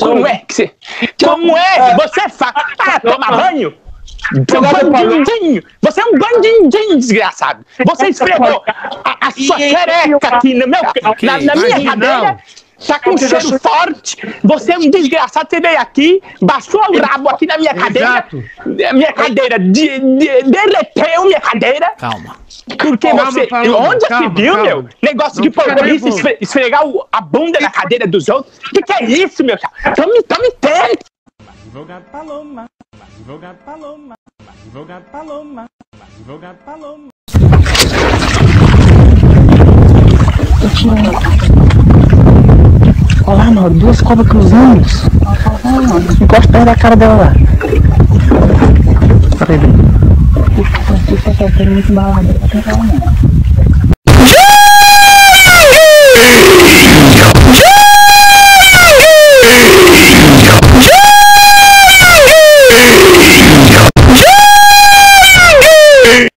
Como é que você... Como é que você faz? Ah, tomar banho? Você é um bandidinho desgraçado. Você esfregou a sua xereca aqui no meu, na minha cadeira. Tá com um cheiro forte. Você é um desgraçado. Você veio aqui, baixou o rabo aqui na minha cadeira. Minha cadeira derreteu minha cadeira. Calma. Porque você... Onde se viu, meu? Negócio de polícia esfregar a bunda na cadeira dos outros. Que é isso, meu chapa? Tome tempo. Advogado Paloma, advogado Paloma, advogado Paloma, advogado Paloma. Olha lá, mano, duas cobras cruzando. Encosta perto da cara dela lá. Peraí, velho. Isso aqui é muito balada.